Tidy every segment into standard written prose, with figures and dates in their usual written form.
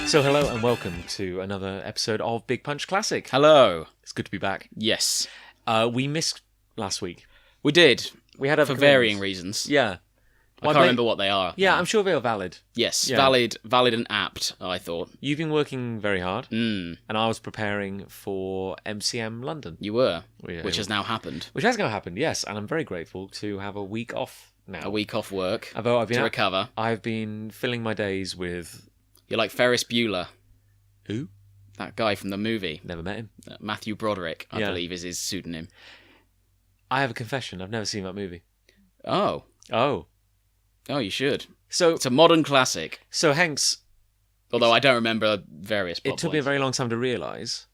So hello and welcome to another episode of Big Punch Classic. Hello. It's good to be back. Yes. We missed last week. We did. We had other for varying reasons. Yeah. I can't remember what they are. Yeah, I'm sure they are valid. Yes, Yeah. valid and apt, I thought. You've been working very hard, Mm, and I was preparing for MCM London. you were, Yeah, which has now happened. Which has now happened, yes, and I'm very grateful to have a week off now. A week off work Although to recover. I've been filling my days with... You're like Ferris Bueller, Who? that guy from the movie. Never met him. Matthew Broderick, I Yeah. believe is his pseudonym. I have a confession. I've never seen that movie. Oh, you should. So It's a modern classic, hence, although I don't remember various plot it took me a points. very long time to realise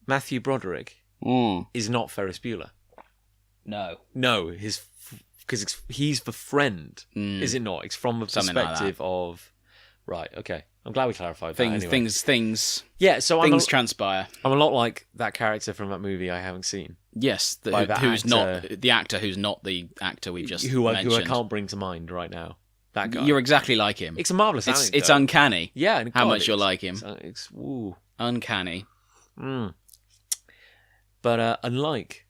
Matthew Broderick is not Ferris Bueller. No. No, because he's the friend, Mm. is it not? It's from the Something like perspective of... Right, okay. I'm glad we clarified Things, that anyway. things Yeah, so transpire. I'm a lot like that character from that movie I haven't seen. Yes, By that who's actor- not the actor who's not the actor we've just mentioned. Who I can't bring to mind right now. That guy. You're exactly like him. It's a marvellous anecdote. It's uncanny. Yeah, and how God, much you're like him. It's ooh. Uncanny. Mm. But unlike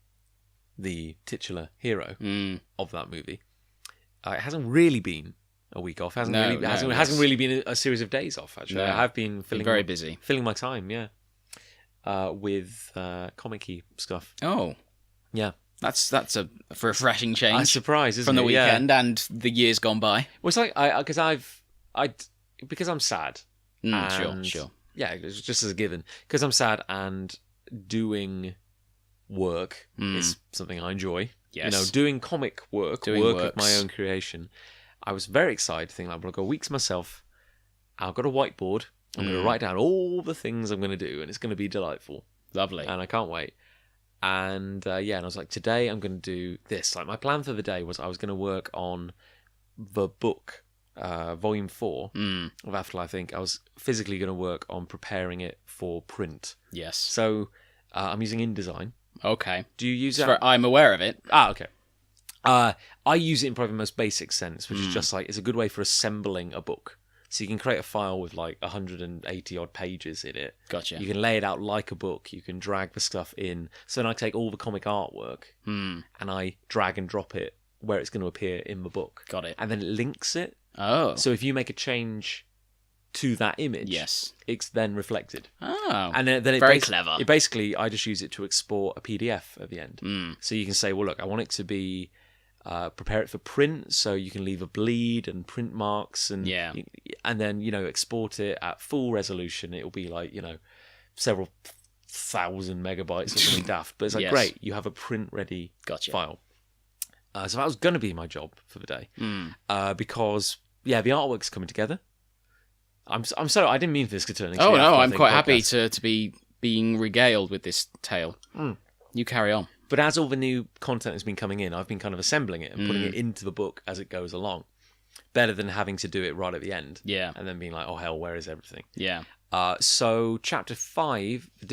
the titular hero of that movie, it hasn't really been a week off. Hasn't really been a series of days off. Actually, No. I have been Very busy. filling my time. Yeah, with comic-y stuff. Oh, Yeah, that's a refreshing I'm change surprised, isn't from the it? Yeah. weekend and the years gone by. Well, it's like because I'm sad. and- Sure. Yeah, it's just as a given. Because I'm sad and doing work is something I enjoy. Yes. You know, doing comic work, Doing work works. of my own creation. I was very excited, thinking, like, I've got a week to myself. I've got a whiteboard. I'm going to write down all the things I'm going to do, and it's going to be delightful. Lovely. And I can't wait. And and I was like, today I'm going to do this. Like, my plan for the day was I was going to work on the book, Volume 4 of Afterlife Inc. I was physically going to work on preparing it for print. Yes. So I'm using InDesign. Okay. Do you use that? I'm aware of it. Okay. I use it in probably the most basic sense, which is just like, it's a good way for assembling a book. So you can create a file with like 180 odd pages in it. Gotcha. You can lay it out like a book. You can drag the stuff in. So then I take all the comic artwork and I drag and drop it where it's going to appear in the book. Got it. And then it links it. Oh. So if you make a change to that image, Yes. it's then reflected. Oh. And then it Very clever. It basically, I just use it to export a PDF at the end. So you can say, well, look, I want it to be prepare it for print, so you can leave a bleed and print marks, and and then export it at full resolution. It will be like several thousand megabytes or something daft. But it's like, great, you have a print ready file. So that was going to be my job for the day, because the artwork's coming together. I'm sorry, I didn't mean for this to turn into Oh the no, Afterlife I'm Inc. quite happy podcast. to be being regaled with this tale. You carry on. But as all the new content has been coming in, I've been kind of assembling it and putting it into the book as it goes along. Better than having to do it right at the end. Yeah. And then being like, oh hell, where is everything? Yeah. So chapter 5, the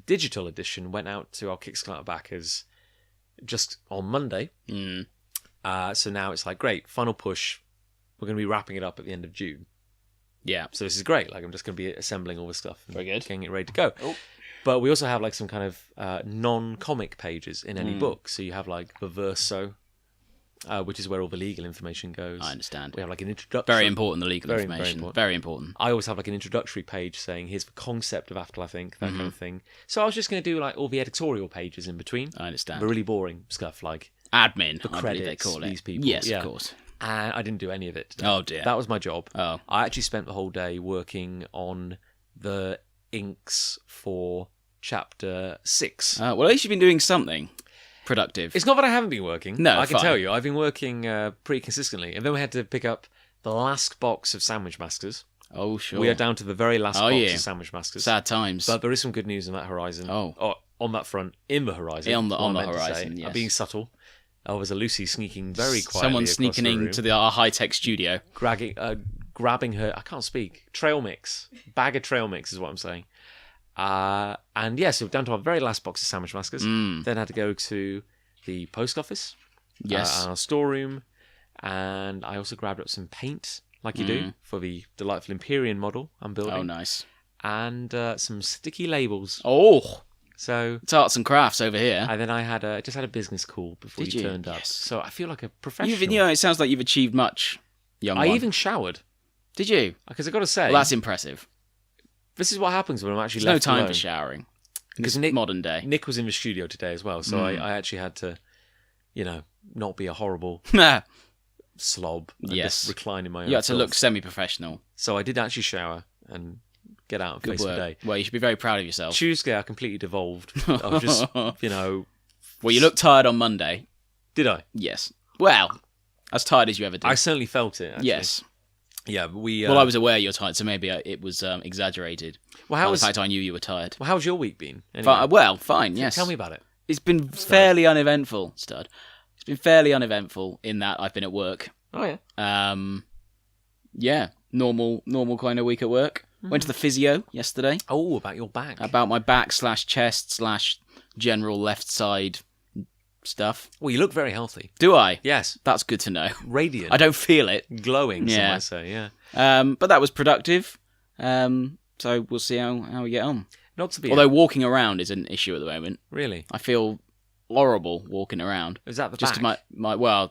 digital edition, went out to our Kickstarter backers just on Monday. So now it's like, great, final push. We're going to be wrapping it up at the end of June. Yeah. So this is great. Like, I'm just going to be assembling all this stuff and Very good. getting it ready to go. Oh. But we also have like some kind of non-comic pages in any book. So you have like the verso, which is where all the legal information goes. I understand. We have like an introduction. Very important, the legal Very, information. very important. Very important. I always have like an introductory page saying, here's the concept of Afterlife Inc., that kind of thing. So I was just going to do like all the editorial pages in between. I understand. The really boring stuff like Admin, the I believe credits, they call it. these people. Yes, Yeah. of course. And I didn't do any of it today. Oh, dear. That was my job. Oh. I actually spent the whole day working on the inks for chapter 6. Well, at least you've been doing something productive. It's not that I haven't been working. No, I can fine. tell you, I've been working pretty consistently. And then we had to pick up the last box of Sandwich Masters. Oh, sure. We are down to the very last box yeah. of Sandwich Masters. Sad times. But there is some good news on that horizon. Oh. On that front, in the horizon. On the is what I meant to horizon, say. yes. I'm being subtle. Oh, there's a Lucy sneaking very quietly. Someone across sneaking the room, into our high-tech studio. grabbing her. I can't speak. Trail mix, bag of trail mix is what I'm saying. And yeah, so down to our very last box of Sandwich Masters. Then had to go to the post office. Yes. And our storeroom, and I also grabbed up some paint like you do, for the delightful Empyrean model I'm building. Oh, nice. And some sticky labels. Oh, so it's arts and crafts over here. And then I just had a business call before you turned up. Yes. So I feel like a professional. It sounds like you've achieved much, young one. I even showered. Did you? Because I've got to say... Well, that's impressive. This is what happens when I'm actually There's left no time alone. for showering. Because modern day. Nick was in the studio today as well, so I actually had to, not be a horrible slob and just recline in my own You had to filth. look semi-professional. So I did actually shower and get out and face the day. Well, you should be very proud of yourself. Tuesday, I completely devolved. I was just, Well, you looked tired on Monday. Did I? Yes. Well, as tired as you ever do. I certainly felt it, actually. Yes. Yeah, Well, I was aware you were tired, so maybe it was exaggerated. Well, the fact I knew you were tired. Well, how's your week been? Anyway? Fine, yes. Tell me about it. It's been fairly uneventful, Stud. It's been fairly uneventful in that I've been at work. Oh, yeah. Yeah, normal kind of week at work. Went to the physio yesterday. Oh, about your back. About my back / chest / general left side stuff. Well, you look very healthy. Do I? Yes. That's good to know. Radiant. I don't feel it. Glowing, some Yeah. might say, yeah. But that was productive. So we'll see how we get on. Not to be... Although walking around is an issue at the moment. Really? I feel horrible walking around. Is that the just back?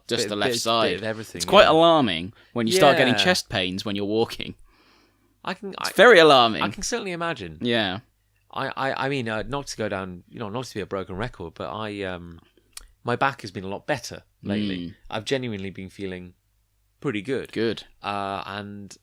Just the left side. Bit of everything. It's quite alarming when you start getting Yeah. chest pains when you're walking. It's very alarming. I can certainly imagine. Yeah. I mean, not to go down, not to be a broken record, but my back has been a lot better lately. I've genuinely been feeling pretty good. Good. And,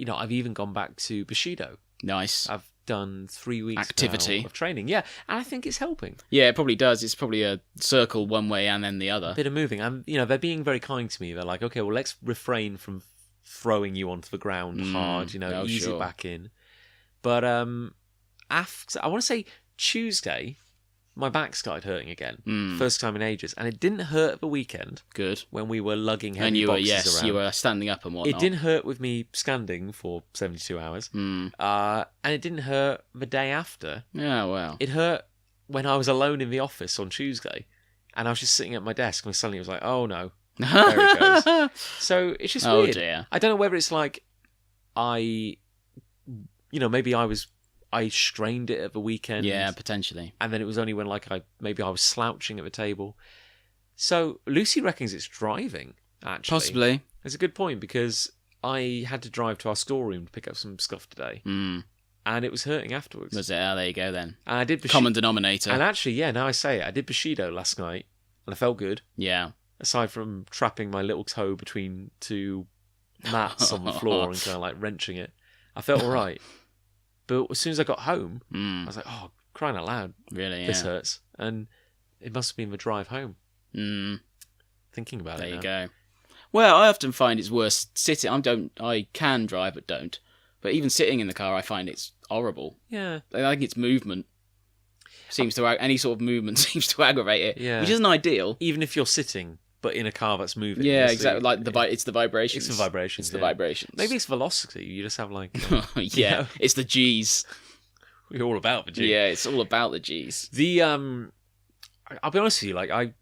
I've even gone back to Bushido. Nice. I've done 3 weeks activity now of training. Yeah, and I think it's helping. Yeah, it probably does. It's probably a circle one way and then the other. A bit of moving. And, they're being very kind to me. They're like, okay, well, let's refrain from throwing you onto the ground hard, ease it back in. But after, I want to say Tuesday, my back started hurting again. First time in ages. And it didn't hurt at the weekend. Good. When we were lugging heavy and you boxes were, around. You were standing up and whatnot. It didn't hurt with me standing for 72 hours. And it didn't hurt the day after. Yeah, well. It hurt when I was alone in the office on Tuesday. And I was just sitting at my desk and suddenly it was like, oh no. There it goes. So it's just weird. Dear. I don't know whether it's like maybe I strained it at the weekend. Yeah, potentially. And then it was only when I was slouching at the table. So Lucy reckons it's driving, actually. Possibly. It's a good point because I had to drive to our storeroom to pick up some stuff today. And it was hurting afterwards. Was it? Oh, there you go then. And I did Common denominator. And actually, yeah, now I say it, I did Bushido last night and I felt good. Yeah. Aside from trapping my little toe between two mats on the floor and kind of wrenching it. I felt all right. But as soon as I got home, I was like, oh, crying out loud. Really, This hurts. And it must have been the drive home. Thinking about there it you go. Well, I often find it's worse sitting. I can drive, but don't. But even sitting in the car, I find it's horrible. Yeah. I think it's movement. Any sort of movement seems to aggravate it, which isn't ideal. Even if you're sitting, but in a car that's moving. Yeah, exactly. It's the vibrations. It's the vibrations. It's the vibrations. Maybe it's velocity. You just have it's the G's. We're all about the G's. Yeah, it's all about the G's. I'll be honest with you.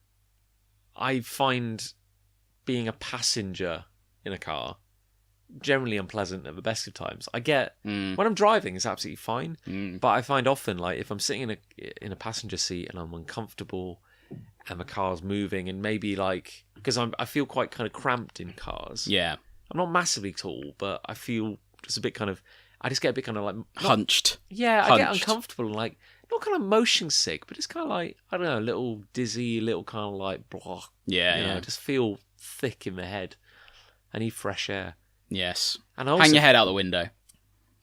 I find being a passenger in a car generally unpleasant at the best of times. I get when I'm driving, it's absolutely fine. But I find often if I'm sitting in a passenger seat and I'm uncomfortable and the car's moving and maybe because I feel quite kind of cramped in cars. Yeah, I'm not massively tall, but I feel just a bit kind of. I just get a bit kind of hunched. Yeah, I get uncomfortable and not kind of motion sick, but it's kind of I don't know, a little dizzy, a little kind of blah. Yeah, I just feel thick in the head. I need fresh air. Yes. And also, hang your head out the window.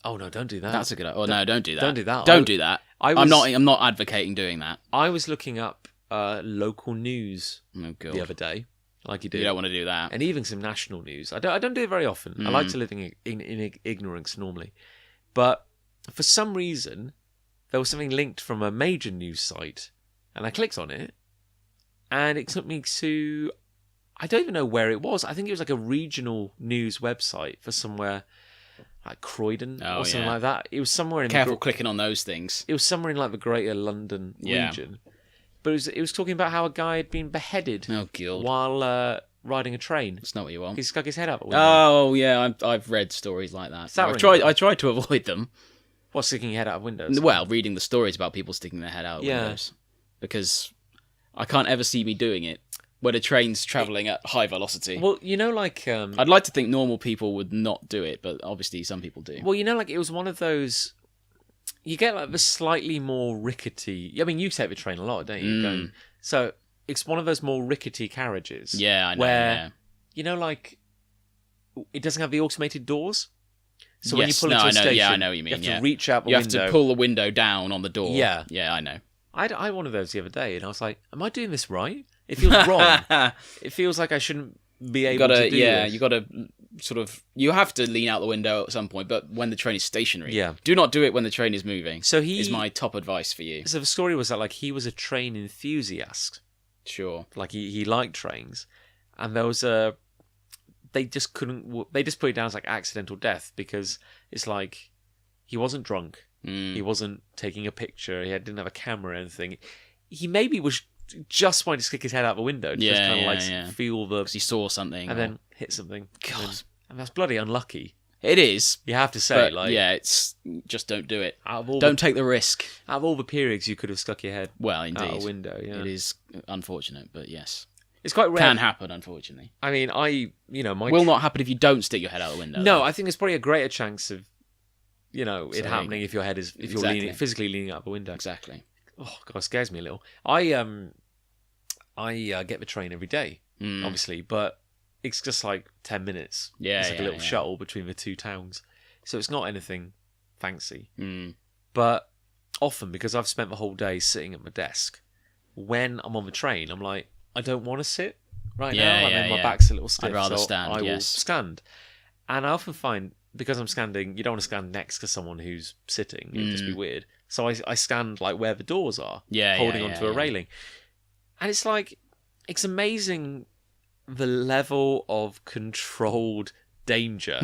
Oh no, don't do that. That's a good idea. Oh no, don't do that. Don't do that. Don't do that. I'm not advocating doing that. I was looking up local news the other day, like you do. You don't want to do that. And even some national news. I don't do it very often. I like to live in ignorance normally. But for some reason, there was something linked from a major news site, and I clicked on it, and it took me to. I don't even know where it was. I think it was a regional news website for somewhere like Croydon or something like that. It was somewhere in. Careful clicking on those things. It was somewhere in the Greater London region. But it was talking about how a guy had been beheaded God. while riding a train. That's not what you want. He stuck his head out the window. Oh yeah, I've read stories like that. I tried to avoid them. What, sticking your head out of windows? Well, reading the stories about people sticking their head out of windows, because I can't ever see me doing it when a train's travelling at high velocity. Well, you know, like I'd like to think normal people would not do it, but obviously some people do. Well, you know, like it was one of those. You get like the slightly more rickety. I mean, you take the train a lot, don't you? So it's one of those more rickety carriages. Yeah, I know. Where you know, like it doesn't have the automated doors. So when you pull into a station, I know what you mean. You have to reach out the window. You have to pull the window down on the door. Yeah, I know. I had one of those the other day, and I was like, "Am I doing this right? It feels wrong. It feels like I shouldn't be able to do this." You got to sort of. You have to lean out the window at some point, but when the train is stationary, yeah. Do not do it when the train is moving. So is my top advice for you. So the story was that like he was a train enthusiast. Sure. Like he liked trains, and there was they just couldn't. They just put it down as like accidental death because it's like he wasn't drunk, he wasn't taking a picture, didn't have a camera or anything. He maybe was just wanting to stick his head out the window, just kind of like feel the. Because he saw something, and then hit something. God, and that's bloody unlucky. It is. You have to say, but, it's just don't do it. Don't take the risk. Out of all the periods you could have stuck your head, indeed, out a window. Yeah. It is unfortunate, but yes. It's quite rare. Can happen, unfortunately. I mean, will not happen if you don't stick your head out the window. No, I think there's probably a greter chance of, it happening if you're physically leaning out the window. Exactly. Oh God, it scares me a little. I get the train every day, obviously, but it's just like 10 minutes. It's like a little shuttle between the two towns, so it's not anything fancy. But often, because I've spent the whole day sitting at my desk, when I'm on the train, I'm like, I don't want to sit right now. My back's a little stiff. I'd rather stand. I will stand. And I often find, because I'm standing, you don't want to stand next to someone who's sitting. It would just be weird. So I stand like where the doors are, holding onto a railing. And it's like, it's amazing the level of controlled danger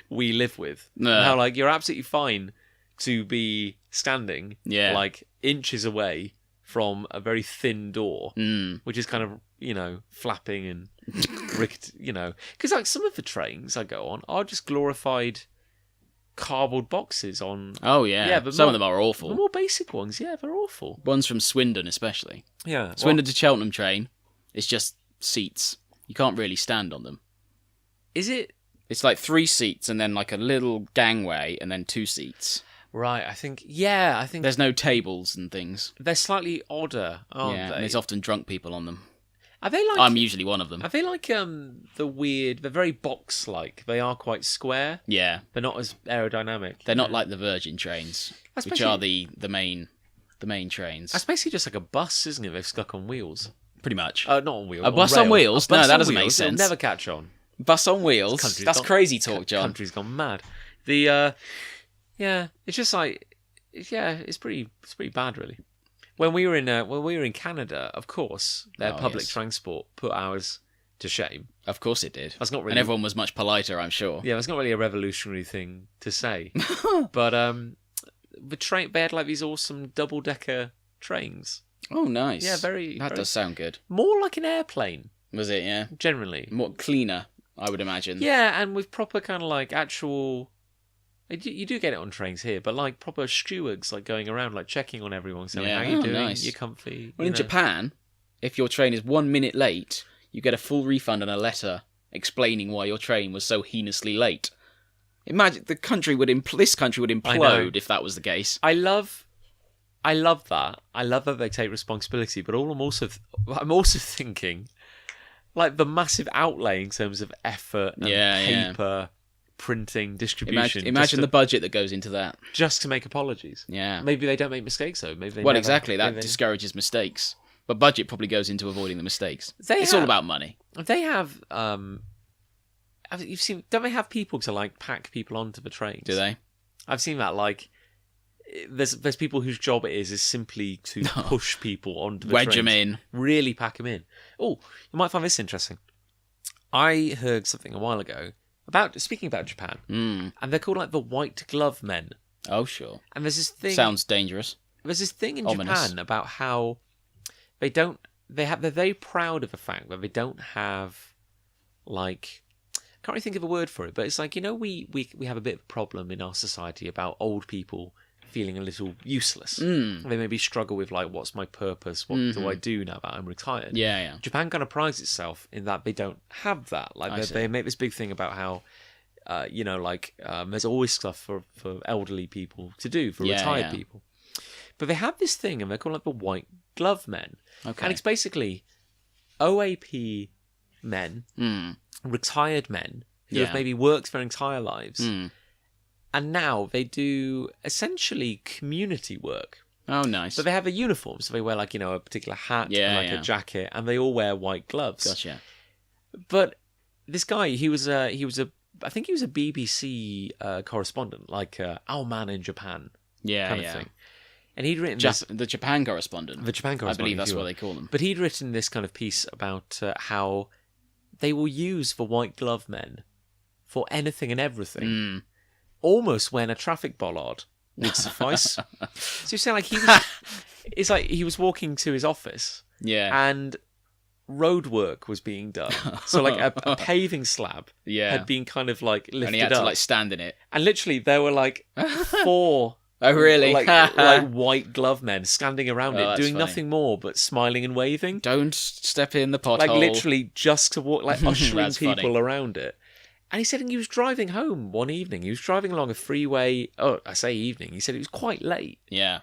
we live with. How like you're absolutely fine to be standing like inches away from a very thin door, which is kind of, flapping and because like some of the trains I go on are just glorified cardboard boxes on. Oh yeah, but some of them are awful. The more basic ones, they're awful. Ones from Swindon, especially. Yeah, Swindon to Cheltenham train. It's just seats. You can't really stand on them. Is it? It's like 3 seats and then like a little gangway and then 2 seats. Right, I think there's no tables and things. They're slightly odder, aren't they? And there's often drunk people on them. Are they like? I'm usually one of them. Are they like the weird? They're very box-like. They are quite square. Yeah, they're not as aerodynamic. They're not like the Virgin trains, which are the main trains. That's basically just like a bus, isn't it? They've stuck on wheels. Pretty much. Not on wheels. A bus on wheels? No, that doesn't make sense. It'll never catch on. Bus on wheels? That's crazy talk, John. Country's gone mad. It's just like, it's pretty bad, really. When we were in Canada, of course, their public transport put ours to shame. Of course it did. That's not really, and everyone was much politer, I'm sure. Yeah, it's not really a revolutionary thing to say. But the train, they had like these awesome double-decker trains. Oh, nice. Yeah, That does sound good. More like an airplane. Was it? Yeah. Generally, more cleaner, I would imagine. Yeah, and with proper kind of like actual. You do get it on trains here, but like proper stewards like going around like checking on everyone, saying how you doing, nice. You're comfy. Well, in Japan, if your train is 1 minute late, you get a full refund and a letter explaining why your train was so heinously late. Imagine this country would implode if that was the case. I love that. I love that they take responsibility, but I'm also thinking like the massive outlay in terms of effort and paper. Printing, distribution. Imagine the budget that goes into that. Just to make apologies. Yeah. Maybe they don't make mistakes, though. Maybe they exactly. That discourages mistakes. But budget probably goes into avoiding the mistakes. It's all about money. They have... you've seen... Don't they have people to, like, pack people onto the trains? Do they? I've seen that, like... There's people whose job it is simply to push people onto the trains. Wedge them in. Really pack them in. Oh, you might find this interesting. I heard something a while ago speaking about Japan, and they're called like the white glove men. Oh, sure. And there's this thing. Sounds dangerous. There's this thing in Ominous. Japan about how they don't they're very proud of the fact that they don't have, like, I can't really think of a word for it, but it's like, we have a bit of a problem in our society about old people feeling a little useless. They maybe struggle with, like, what's my purpose? What do I do now that I'm retired? Yeah. Japan kind of prides itself in that they don't have that. Like, they make this big thing about how, there's always stuff for elderly people to do, for retired people. But they have this thing, and they're called, like, the white glove men. Okay. And it's basically OAP men, retired men, who have maybe worked their entire lives, and now they do essentially community work. Oh, nice. But they have a uniform, so they wear, like, a particular hat and, like, a jacket, and they all wear white gloves. Gotcha. But this guy, he was a BBC correspondent, like Our Man in Japan, kind of thing. And he'd written the Japan correspondent. The Japan correspondent. I believe that's what they call them. But he'd written this kind of piece about how they will use the white glove men for anything and everything, almost when a traffic bollard would suffice. So you're saying, like, it's like he was walking to his office, and road work was being done. So, like, a paving slab had been kind of, like, lifted up. And he had to, like, stand in it. And literally there were, like, 4... Oh, really? like white glove men standing around it, doing funny. Nothing more but smiling and waving. Don't step in the pothole. Like, literally just to walk, like, ushering people funny. around it. And he said he was driving home one evening. He was driving along a freeway. Oh, I say evening. He said it was quite late. Yeah.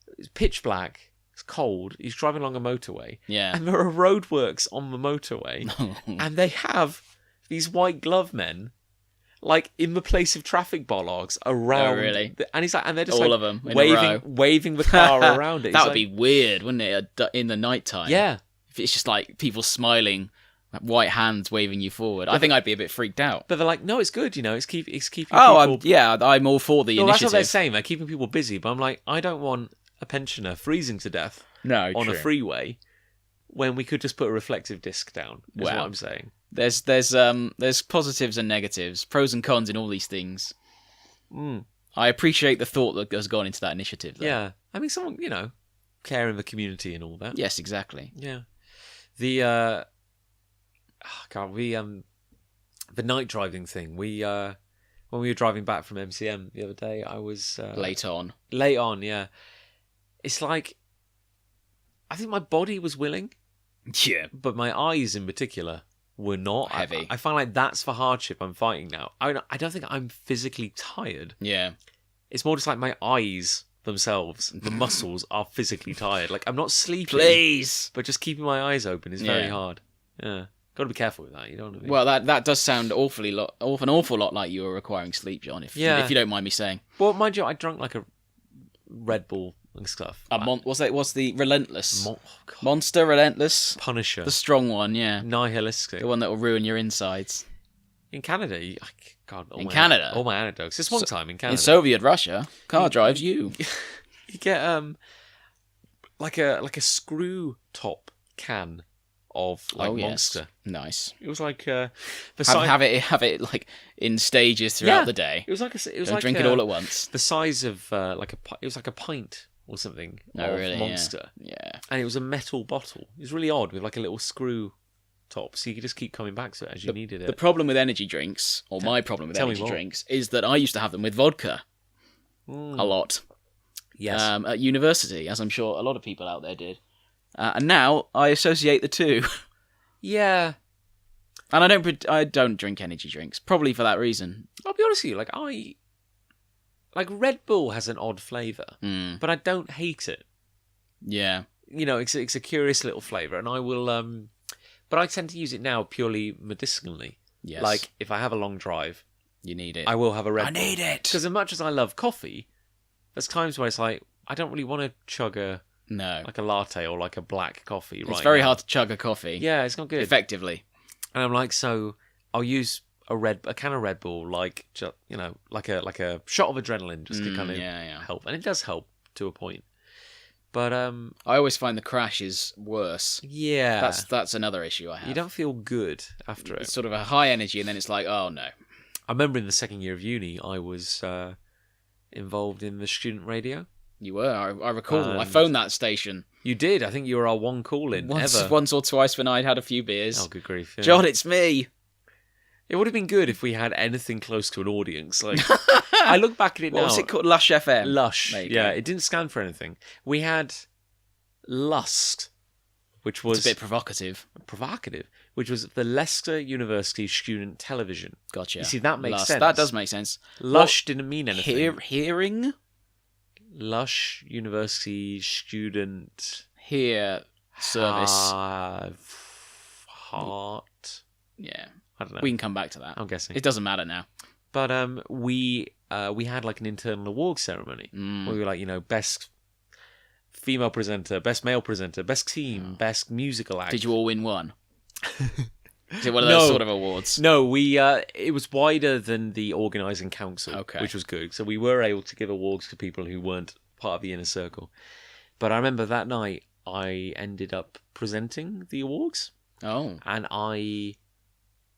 It was pitch black. It's cold. He's driving along a motorway. Yeah. And there are roadworks on the motorway. And they have these white glove men, like, in the place of traffic bollards around. Oh, really? And he's like, and they're just all like of them waving the car around it. That would be weird, wouldn't it? In the nighttime. Yeah. If it's just like people smiling, like white hands waving you forward. I think I'd be a bit freaked out. But they're like, no, it's good. It's keeping. Oh, people... I'm all for the initiative. That's what they're saying. They're keeping people busy. But I'm like, I don't want a pensioner freezing to death on a freeway when we could just put a reflective disc down. Is what I'm saying. There's positives and negatives, pros and cons in all these things. I appreciate the thought that has gone into that initiative, though. Yeah. I mean, someone, care in the community and all that. Yes, exactly. Yeah. The night driving thing. When we were driving back from MCM the other day, I was late on, yeah. It's like, I think my body was willing. Yeah. But my eyes in particular were not. Heavy. I find like that's the hardship I'm fighting now. I don't think I'm physically tired. Yeah. It's more just like my eyes themselves, the muscles are physically tired. Like, I'm not sleepy. Please. But just keeping my eyes open is very hard. Yeah. Got to be careful with that. You don't want to be... Well, that does sound an awful lot like you were requiring sleep, John, if you don't mind me saying. Well, mind you, I drank like a Red Bull and stuff. What's the Relentless? Monster Relentless? Punisher. The strong one, yeah. Nihilistic. The one that will ruin your insides. In Canada, Canada? All my anecdotes. This one time in Canada. In Soviet Russia, car drives you. You get like a screw top can of Monster. Nice. It was like have it like in stages throughout the day. It was like Don't drink it all at once. The size of it was like a pint or something of Monster. Yeah. And it was a metal bottle. It was really odd with like a little screw top, so you could just keep coming back to it as you needed it. The problem with energy drinks, or my problem with energy drinks, is that I used to have them with vodka a lot. Yes. At university, as I'm sure a lot of people out there did. And now I associate the two. Yeah. And I don't drink energy drinks, probably for that reason. I'll be honest with you, like Red Bull has an odd flavour, but I don't hate it. Yeah. It's a curious little flavour, and I will but I tend to use it now purely medicinally. Yes. Like, if I have a long drive, you need it. I will have a Red Bull. I need it! Because as much as I love coffee, there's times where it's like, I don't really want to chug a latte or like a black coffee right now. It's very hard to chug a coffee. Yeah, it's not good. Effectively. And I'm like, so I'll use a can of Red Bull, like, like a shot of adrenaline just to kind of help. And it does help to a point. But I always find the crash is worse. Yeah. That's another issue I have. You don't feel good after it. It's sort of a high energy, and then it's like, oh no. I remember in the second year of uni, I was involved in the student radio. You were. I recall. I phoned that station You did. I think you were our one call-in ever. Once or twice when I'd had a few beers. Oh, good grief. Yeah. John, it's me. It would have been good if we had anything close to an audience. Like, I look back at it now. What was it called? Lush FM? Lush. Yeah, it didn't stand for anything. We had Lust, which was... It's a bit provocative. Provocative. Which was the Leicester University Student Television. Gotcha. You see, that makes Lust. sense. That does make sense. Lush didn't mean anything. Hearing? Lush University Student... Service. Heart. Yeah. I don't know. We can come back to that. I'm guessing. It doesn't matter now. But we had like an internal awards ceremony where we were like, best female presenter, best male presenter, best team, best musical act. Did you all win one? Is it one of those sort of awards? No, we it was wider than the organising council, which was good. So we were able to give awards to people who weren't part of the inner circle. But I remember that night I ended up presenting the awards. Oh. And I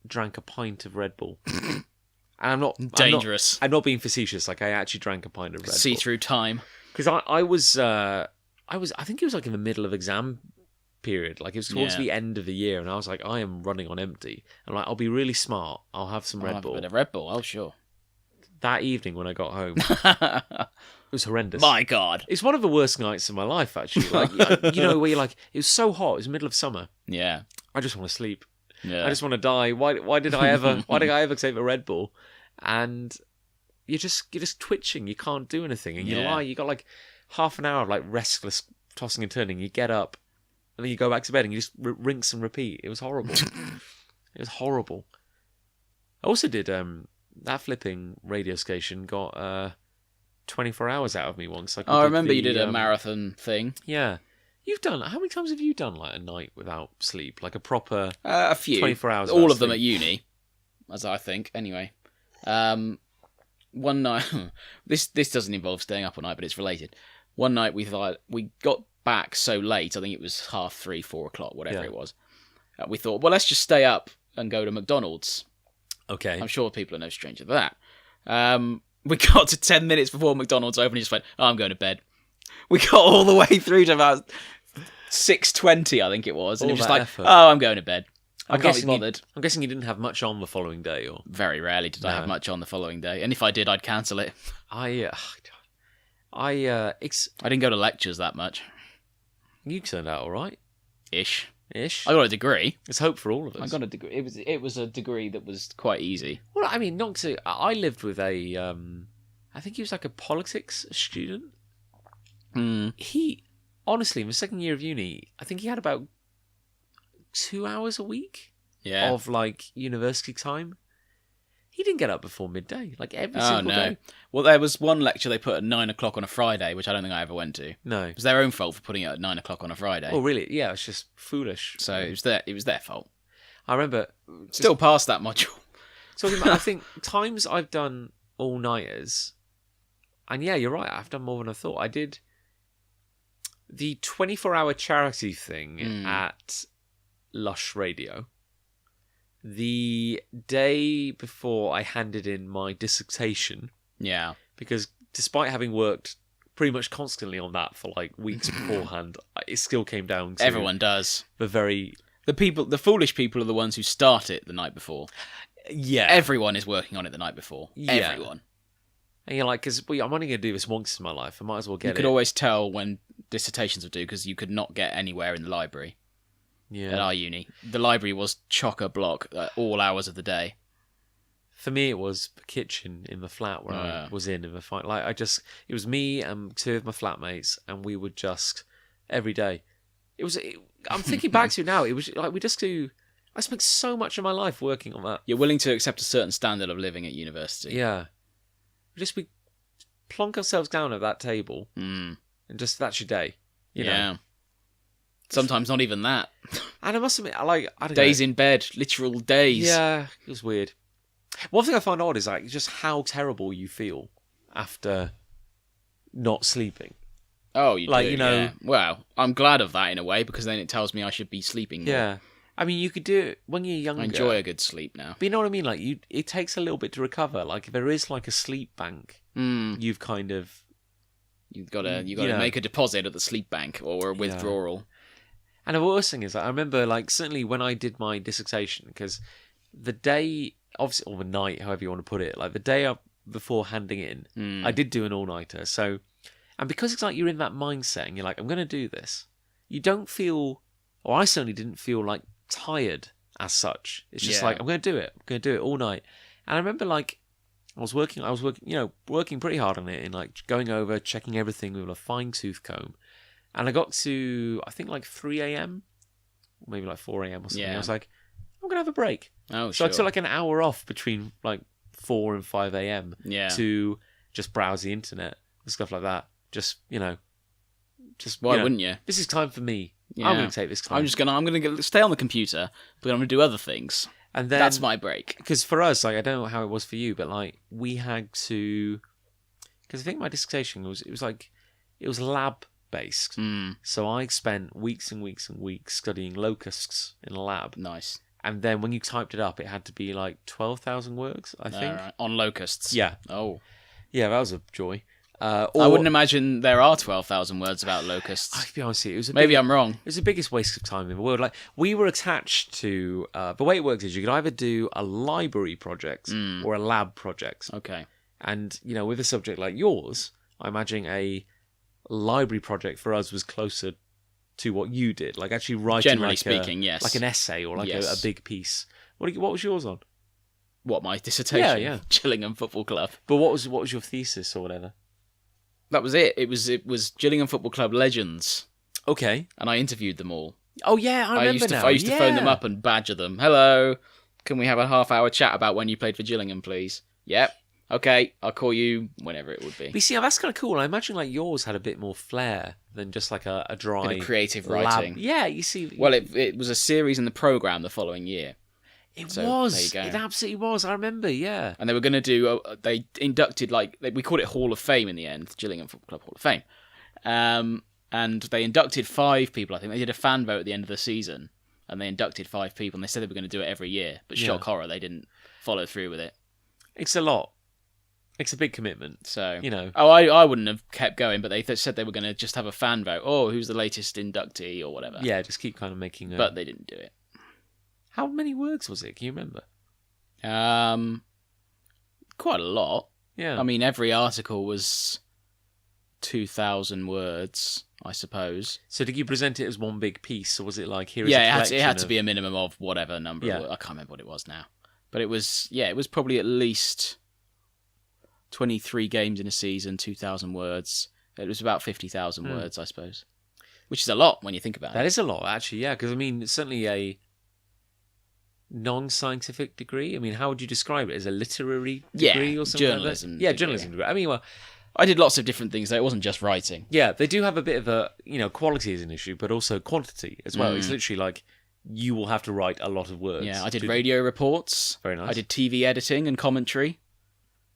drank a pint of Red Bull. And I'm not... Dangerous. I'm not being facetious. Like, I actually drank a pint of Red Bull. See through time. Because I think it was like in the middle of exam period. Like, it was towards the end of the year. And I was like, I am running on empty. I'm like, I'll be really smart. I'll have some Red Bull. A bit of Red Bull, oh, sure. That evening when I got home, it was horrendous. My God. It's one of the worst nights of my life, actually. Like, where you're like, it was so hot. It was the middle of summer. Yeah. I just want to sleep. Yeah. I just want to die. Why did I ever take a Red Bull? And you're just twitching. You can't do anything. And you lie. You got like half an hour of like restless tossing and turning. You get up and then you go back to bed and you just rinse and repeat. It was horrible. It was horrible. I also did that flipping radio station got 24 hours out of me once. Like, I remember you did a marathon thing. Yeah. You've done... How many times have you done, like, a night without sleep? Like, a proper... a few. 24 hours All of sleep. them at uni, as I think. Anyway. One night... this doesn't involve staying up all night, but it's related. One night we thought... We got back so late, I think it was 3:30, 4 o'clock, whatever it was. We thought, well, let's just stay up and go to McDonald's. Okay. I'm sure people are no stranger to that. We got to 10 minutes before McDonald's opened and just went, I'm going to bed. We got all the way through to about 6:20, I think it was. And it was just like, effort. Oh, I'm going to bed. I can't be bothered. I'm guessing you didn't have much on the following day, or... Very rarely did I have much on the following day. And if I did, I'd cancel it. I didn't go to lectures that much. You turned out all right. Ish. I got a degree. There's hope for all of us. I got a degree. It was a degree that was quite easy. Well, I mean, not to... I lived with a... I think he was like a politics student. He, honestly, in the second year of uni, I think he had about 2 hours a week of, like, university time. He didn't get up before midday, like, every single day. Well, there was one lecture they put at 9 o'clock on a Friday, which I don't think I ever went to. No. It was their own fault for putting it at 9 o'clock on a Friday. Oh, really? Yeah, it's just foolish. So it was their fault. I remember... Still passed that module. Talking about, I think, times I've done all-nighters, and yeah, you're right, I've done more than I thought. I did the 24-hour charity thing at Lush Radio. The day before I handed in my dissertation. Yeah. Because despite having worked pretty much constantly on that for like weeks beforehand, it still came down to... Everyone does. The foolish people are the ones who start it the night before. Yeah. Everyone is working on it the night before. Yeah. Everyone. And you're like, because I'm only going to do this once in my life. I might as well get it. You could always tell when dissertations were due because you could not get anywhere in the library. Yeah. At our uni. The library was chock-a-block at all hours of the day. For me, it was the kitchen in the flat where I was in the fight. Like, it was me and two of my flatmates, and we would just, every day. I'm thinking back to it now, it was like I spent so much of my life working on that. You're willing to accept a certain standard of living at university. Yeah. We plonk ourselves down at that table, and just, that's your day. You know? Sometimes not even that. And I must admit, I don't days know. in bed, literal days. Yeah, it was weird. One thing I find odd is like just how terrible you feel after not sleeping. Oh, you do, yeah. Well, I'm glad of that in a way because then it tells me I should be sleeping more. Yeah. I mean, you could do it when you're younger. I enjoy a good sleep now. But you know what I mean? Like, it takes a little bit to recover. Like, if there is like a sleep bank, you've kind of You've got to make a deposit at the sleep bank or a withdrawal. And the worst thing is that I remember, like, certainly when I did my dissertation, because the day, obviously, or the night, however you want to put it, like the day before handing in, I did do an all-nighter. So, and because it's like you're in that mindset and you're like, I'm going to do this, you don't feel, or I certainly didn't feel like tired as such. It's just like, I'm going to do it. I'm going to do it all night. And I remember, like, I was working, working pretty hard on it and like going over, checking everything with a fine-tooth comb. And I got to, I think, like 3 a.m., or maybe like 4 a.m. or something. I was like, I'm going to have a break. Oh, so I took like an hour off between like 4 and 5 a.m. To just browse the internet and stuff like that. Just, why wouldn't you? This is time for me. Yeah. I'm going to take this time. I'm going to stay on the computer, but I'm going to do other things. And then, that's my break. Because for us, like, I don't know how it was for you, but like we had to, because I think my dissertation was lab based. So I spent weeks and weeks and weeks studying locusts in a lab. Nice. And then when you typed it up, it had to be like 12,000 words, I think. Right. On locusts. Yeah. Oh. Yeah, that was a joy. I wouldn't imagine there are 12,000 words about locusts. I'll be honest with you, maybe I'm wrong. It was the biggest waste of time in the world. Like, we were attached to the way it works is you could either do a library project or a lab project. Okay. And with a subject like yours, I imagine a library project for us was closer to what you did. Like actually writing, generally speaking, yes, like an essay or like a big piece. What was yours on? What, my dissertation? Yeah. Gillingham Football Club. But what was your thesis or whatever? That was it. It was Gillingham Football Club legends. Okay. And I interviewed them all. Oh yeah, I remember now. I used to phone them up and badger them. Hello, can we have a half-hour chat about when you played for Gillingham, please? Yep. Okay, I'll call you whenever it would be. But you see, that's kind of cool. I imagine like yours had a bit more flair than just like a dry bit of creative writing. Yeah, you see. Well, it was a series in the programme the following year. It was. There you go. It absolutely was. I remember, yeah. And they were going to do, they inducted, we called it Hall of Fame in the end, Gillingham Football Club Hall of Fame. And they inducted 5 people, I think. They did a fan vote at the end of the season, and they inducted 5 people, and they said they were going to do it every year. But shock horror, they didn't follow through with it. It's a lot. It's a big commitment. So, Oh, I wouldn't have kept going, but they said they were going to just have a fan vote. Oh, who's the latest inductee or whatever. Yeah, just keep kind of making But they didn't do it. How many words was it? Can you remember? Quite a lot. Yeah. I mean, every article was 2,000 words, I suppose. So did you present it as one big piece, or was it like it had to be a minimum of whatever number. Yeah. I can't remember what it was now, but it was probably at least 23 games in a season, 2,000 words. It was about 50,000 words, I suppose, which is a lot when you think about it. That is a lot, actually. Yeah, because I mean, certainly a non-scientific degree. I mean, how would you describe it? As a literary degree or something? Journalism. Like that? Yeah, journalism degree. I mean, well, I did lots of different things though. It wasn't just writing. Yeah, they do have a bit of a, quality is an issue, but also quantity as well. It's literally like you will have to write a lot of words. Yeah, I did radio reports. Very nice. I did TV editing and commentary.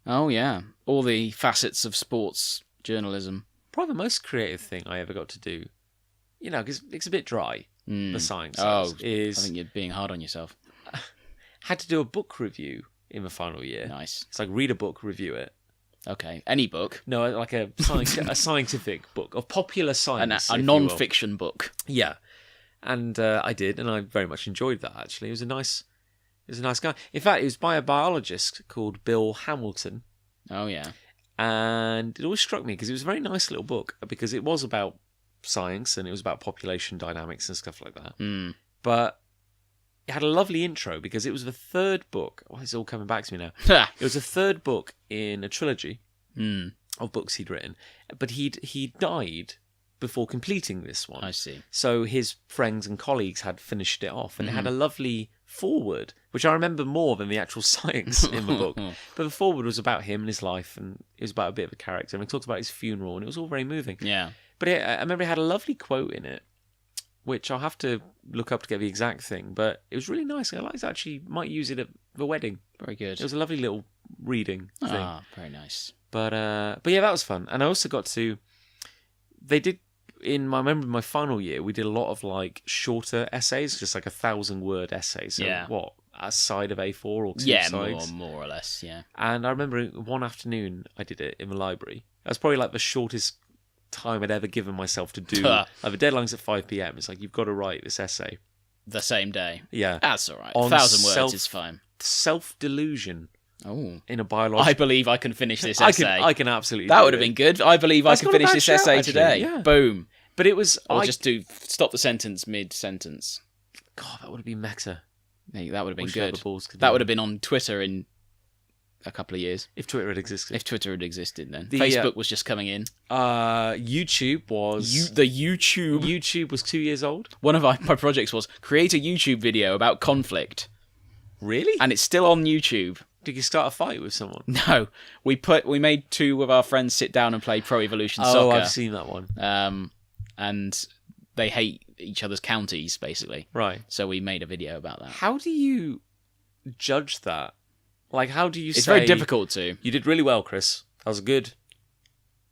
Oh yeah, all the facets of sports journalism. Probably the most creative thing I ever got to do. Because it's a bit dry. The science is. I think you're being hard on yourself. Had to do a book review in the final year. Nice. It's like read a book, review it. Okay. Any book? No, like a scientific book of popular science. A non-fiction book. Yeah. And I did, and I very much enjoyed that, actually. It was a nice guy. In fact, it was by a biologist called Bill Hamilton. Oh, yeah. And it always struck me because it was a very nice little book because it was about science and it was about population dynamics and stuff like that. But it had a lovely intro because it was the third book. Oh, it's all coming back to me now. It was the third book in a trilogy of books he'd written, but he died before completing this one. I see. So his friends and colleagues had finished it off, and it had a lovely foreword, which I remember more than the actual science in the book. But the foreword was about him and his life, and it was about a bit of a character, and he talked about his funeral, and it was all very moving. Yeah. But I remember it had a lovely quote in it, which I'll have to look up to get the exact thing, but it was really nice. I actually might use it at the wedding. Very good. It was a lovely little reading thing. Ah, very nice. But yeah, that was fun. And I also got to, I remember in my final year, we did a lot of like shorter essays, just like 1,000-word essays. So what, a side of A4 or two sides? Yeah, more or less, yeah. And I remember one afternoon I did it in the library. That was probably like the shortest time I'd ever given myself to do. Like the deadline's at 5 p.m. It's like, you've got to write this essay the same day. Yeah, that's all right. 1,000 words is fine. Self-delusion. Oh, in a biological. I believe I can finish this essay. I can absolutely. That would have been good. I believe I can finish this essay actually. today. Yeah. Boom. But it was. Or just stop the sentence mid-sentence. God, that would have been meta. Hey, that would have been good. That would have been on Twitter in a couple of years. If Twitter had existed. Then. Facebook was just coming in. YouTube was... YouTube was 2 years old. One of my projects was create a YouTube video about conflict. Really? And it's still on YouTube. Did you start a fight with someone? No. We made two of our friends sit down and play Pro Evolution Soccer. Oh, I've seen that one. And they hate each other's counties, basically. Right. So we made a video about that. How do you judge that? Like, how do you say... It's very difficult to. You did really well, Chris. That was a good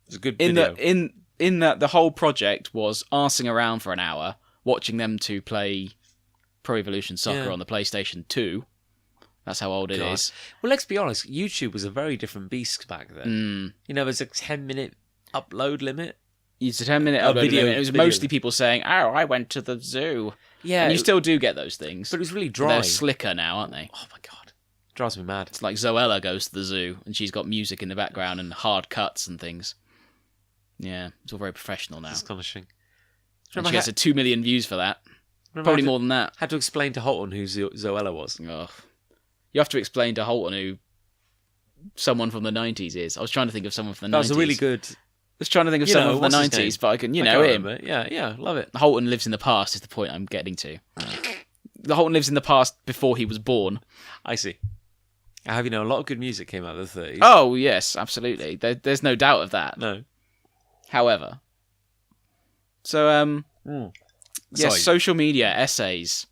video. In that the whole project was arsing around for an hour, watching them to play Pro Evolution Soccer on the PlayStation 2. That's how old it is. Well, let's be honest. YouTube was a very different beast back then. You know, there's a 10-minute upload limit. It's a 10-minute upload limit. It was mostly people saying, "Oh, I went to the zoo." Yeah, and you still do get those things, but it was really dry. They're slicker now, aren't they? Oh my god, it drives me mad. It's like Zoella goes to the zoo and she's got music in the background and hard cuts and things. Yeah, it's all very professional now. It's astonishing. And she gets 2 million views for that. Probably more than that. Had to explain to Holton who Zoella was. Oh. You have to explain to Holton who someone from the 90s is. I was trying to think of someone from the 90s. That was a really good... I was trying to think of someone from the 90s, but I can, him. Remember. Yeah, love it. Holton lives in the past is the point I'm getting to. The Holton lives in the past before he was born. I see. I have, a lot of good music came out of the 30s. Oh, yes, absolutely. There's no doubt of that. No. However. So, yes, social media, essays,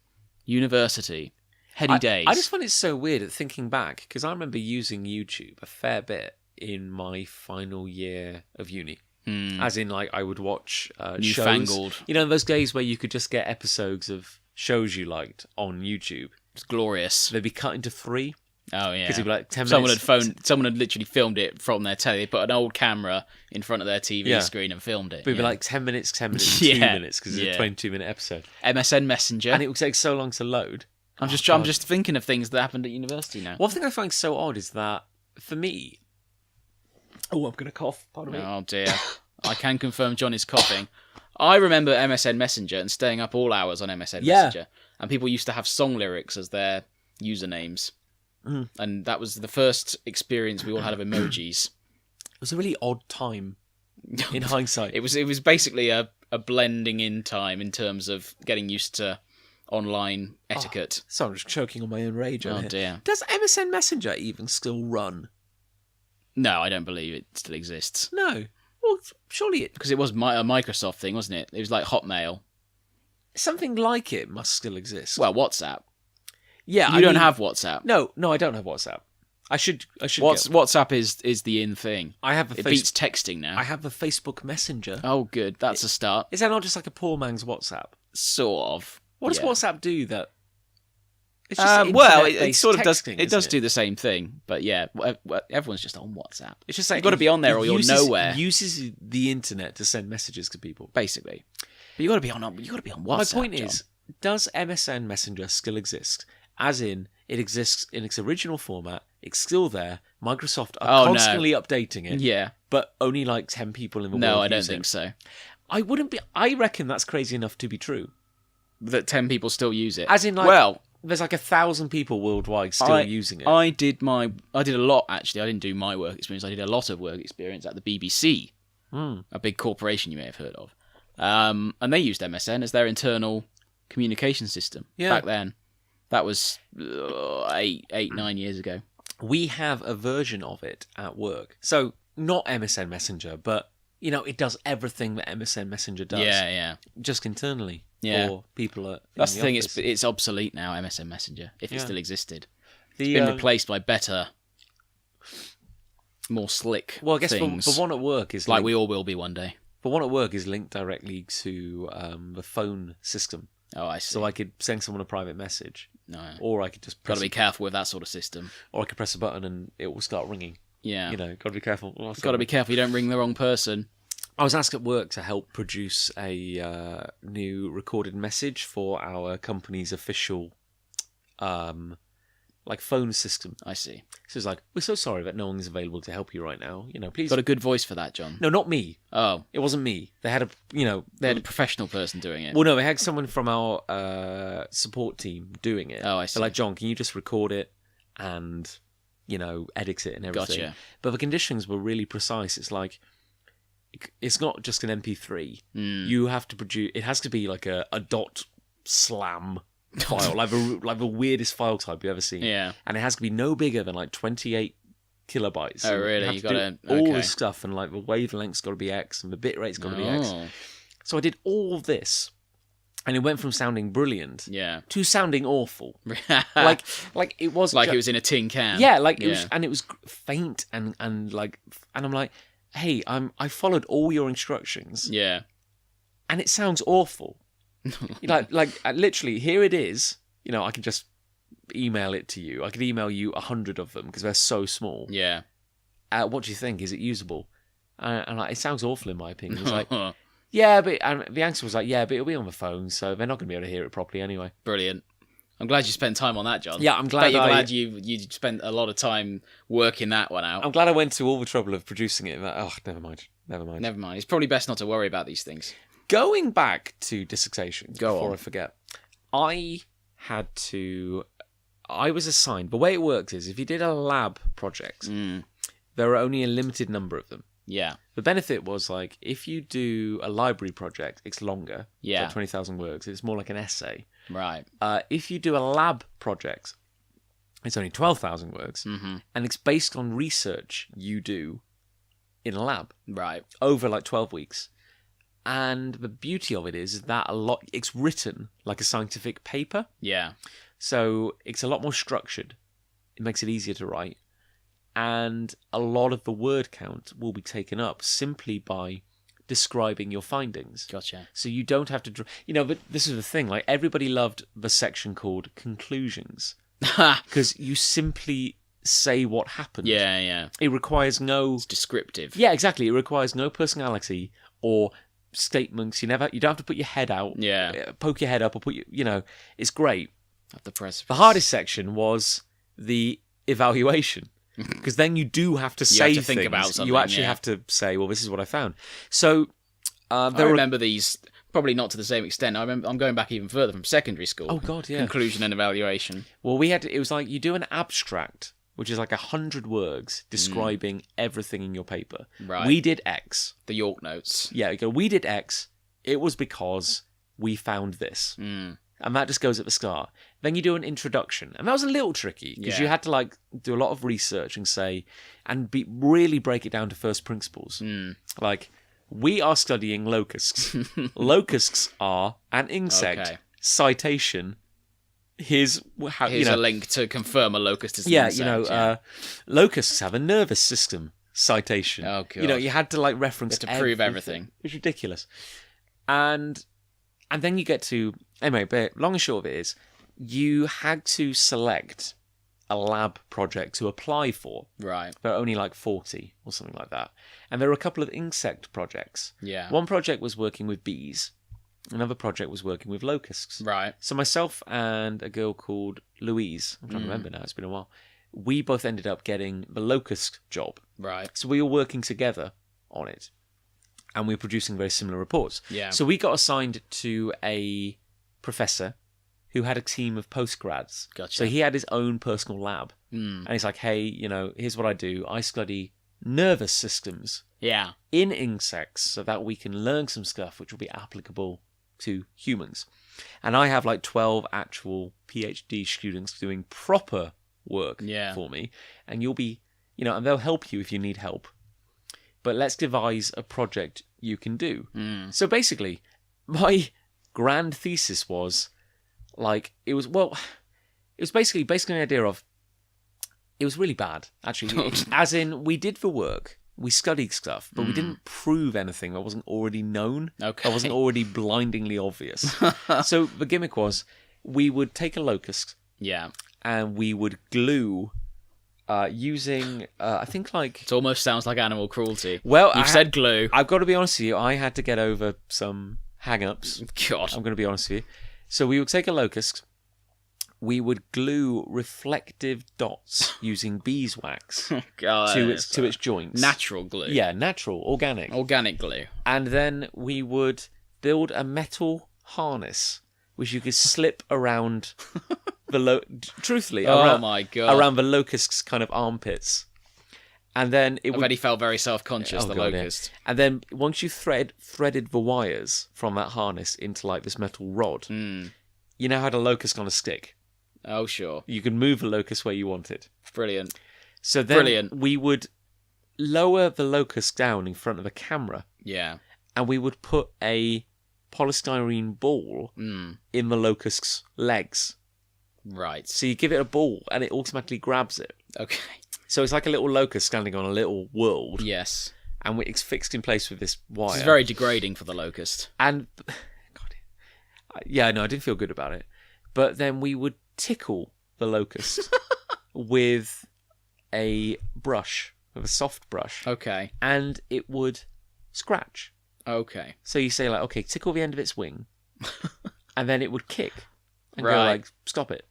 university, heady days. I just find it so weird at thinking back, because I remember using YouTube a fair bit in my final year of uni. As in, like, I would watch Newfangled. shows. Those days where you could just get episodes of shows you liked on YouTube. It's glorious. They'd be cut into 3. Oh, yeah. Because it'd be like 10 minutes. Someone had literally filmed it from their telly. They put an old camera in front of their TV screen and filmed it. But it'd be like 10 minutes, 10 minutes, 2 minutes, because it's a 22-minute episode. MSN Messenger. And it would take so long to load. I'm just thinking of things that happened at university now. One thing I find so odd is that, for me... Oh, I'm going to cough. Pardon me. Oh, dear. I can confirm John is coughing. I remember MSN Messenger and staying up all hours on MSN Messenger. And people used to have song lyrics as their usernames. And that was the first experience we all had of emojis. It was a really odd time, in hindsight. It was basically a blending in time in terms of getting used to online etiquette. So I'm just choking on my own rage. Oh, dear. Does MSN Messenger even still run? No, I don't believe it still exists. No. Well, surely it... Because it was a Microsoft thing, wasn't it? It was like Hotmail. Something like it must still exist. Well, WhatsApp. Yeah, you don't have WhatsApp. No, I don't have WhatsApp. I should. WhatsApp is the in thing. I have it beats texting now. I have a Facebook Messenger. Oh, good. That's a start. Is that not just like a poor man's WhatsApp? Sort of. What does WhatsApp do that? It's just it sort of does. It does do the same thing, but yeah, everyone's just on WhatsApp. It's just like you've got to be on there or you're nowhere. It uses the internet to send messages to people, basically. But you got to be on. You got to be on WhatsApp. My point is, does MSN Messenger still exist? As in, it exists in its original format. It's still there. Microsoft are constantly updating it. Yeah, but only like 10 people in the world. No, I don't think so. I wouldn't be. I reckon that's crazy enough to be true. That 10 people still use it. As in, like, there's like 1,000 people worldwide still using it. I did a lot, actually. I didn't do my work experience. I did a lot of work experience at the BBC, a big corporation you may have heard of. And they used MSN as their internal communication system back then. That was 9 years ago. We have a version of it at work. So, not MSN Messenger, but, it does everything that MSN Messenger does. Yeah. Just internally. Yeah. For people That's the thing, it's obsolete now, MSN Messenger, if it still existed. It's been replaced by better, more slick things. The one at work is like we all will be one day. The one at work is linked directly to the phone system. Oh, I see. So I could send someone a private message. No. Or I could just press... Got to be careful with that sort of system. Or I could press a button and it will start ringing. Yeah. Got to be careful. Got to be careful you don't ring the wrong person. I was asked at work to help produce a new recorded message for our company's official phone system. I see. So it's like, we're so sorry that no one is available to help you right now. Please. Got a good voice for that, John. No, not me. Oh. It wasn't me. They had They had a professional person doing it. Well, no, they had someone from our support team doing it. Oh, I see. They're like, John, can you just record it and, edit it and everything? Gotcha. But the conditions were really precise. It's like, it's not just an MP3. You have to produce, it has to be like a dot slam file, like the weirdest file type you've ever seen. Yeah. And it has to be no bigger than 28 kilobytes. Oh, really? You got to do all this stuff, and the wavelength's got to be X, and the bit rate's got to be X. So I did all of this, and it went from sounding brilliant to sounding awful. like it was like it was in a tin can. Yeah, it was faint and I'm like, hey, I followed all your instructions. Yeah. And it sounds awful. Literally, here it is. I can just email it to you. I could email you 100 of them because they're so small. Yeah. What do you think? Is it usable? And it sounds awful in my opinion. It's like, yeah, but the answer was like, yeah, but it'll be on the phone, so they're not going to be able to hear it properly anyway. Brilliant. I'm glad you spent time on that, John. Yeah, I'm glad. Glad you spent a lot of time working that one out. I'm glad I went to all the trouble of producing it. Never mind. Never mind. It's probably best not to worry about these things. Going back to dissertation, before I forget, I was assigned, the way it works is if you did a lab project, there are only a limited number of them. Yeah. The benefit was if you do a library project, it's longer. Yeah. It's 20,000 words. It's more like an essay. Right. If you do a lab project, it's only 12,000 words. Mm-hmm. And it's based on research you do in a lab. Right. Over 12 weeks. And the beauty of it is that it's written like a scientific paper. Yeah. So it's a lot more structured. It makes it easier to write. And a lot of the word count will be taken up simply by describing your findings. Gotcha. So you don't have to... but this is the thing. Everybody loved the section called conclusions. Because you simply say what happened. Yeah, yeah. It requires no... It's descriptive. Yeah, exactly. It requires no personality or statements. You don't have to put your head out. Yeah. Poke your head up or put it's great. At the precipice. The hardest section was the evaluation. Because then you do have to say things. Think about something. You actually have to say, well, this is what I found. So I remember these, probably not to the same extent. I'm going back even further from secondary school. Oh, God, yeah. Conclusion and evaluation. Well, it was like you do an abstract, which is 100 words describing everything in your paper. Right. We did X. The York Notes. Yeah, you go, we did X. It was because we found this. And that just goes at the start. Then you do an introduction. And that was a little tricky because you had to do a lot of research and say, and really break it down to first principles. We are studying locusts. Locusts are an insect. Okay. Citation. Here's a link to confirm a locust is an insect. Locusts have a nervous system. Citation. Oh, God. You had to reference to prove everything. It's ridiculous. And then you get to... Anyway, but long and short of it is, you had to select a lab project to apply for. Right. There are only 40 or something like that. And there were a couple of insect projects. Yeah. One project was working with bees. Another project was working with locusts. Right. So myself and a girl called Louise, I'm trying to remember now, it's been a while, we both ended up getting the locust job. Right. So we were working together on it. And we were producing very similar reports. Yeah. So we got assigned to a professor who had a team of postgrads. Gotcha. So he had his own personal lab. And he's like, hey, here's what I do. I study nervous systems in insects so that we can learn some stuff which will be applicable to humans. And I have 12 actual PhD students doing proper work for me. And you'll be, and they'll help you if you need help. But let's devise a project you can do. So basically, my grand thesis was it was basically based on the idea of it was really bad, actually. As in, we did the work, we studied stuff, but we didn't prove anything that wasn't already known. Okay. That wasn't already blindingly obvious. So the gimmick was we would take a locust. Yeah. And we would glue using, I think, like... It almost sounds like animal cruelty. Well, You've said glue. I've got to be honest with you, I had to get over some hang-ups. God. I'm going to be honest with you. So we would take a locust, we would glue reflective dots using beeswax to its joints. Natural glue. Yeah, natural, organic. Organic glue. And then we would build a metal harness which you could slip around the truthfully, oh my God, around the locust's kind of armpits. And then I bet he felt very self-conscious, the locust. Yeah. And then once you threaded the wires from that harness into like this metal rod, you now had a locust on a stick. Oh, sure. You could move the locust where you wanted. Brilliant. So then we would lower the locust down in front of a camera. Yeah. And we would put a polystyrene ball in the locust's legs. Right. So you give it a ball and it automatically grabs it. Okay. So it's like a little locust standing on a little world. Yes. And it's fixed in place with this wire. It's very degrading for the locust. And, God, yeah, no, I didn't feel good about it. But then we would tickle the locust with a brush, with a soft brush. Okay. And it would scratch. Okay. So you say, like, okay, tickle the end of its wing. And then it would kick. And go, like, stop it.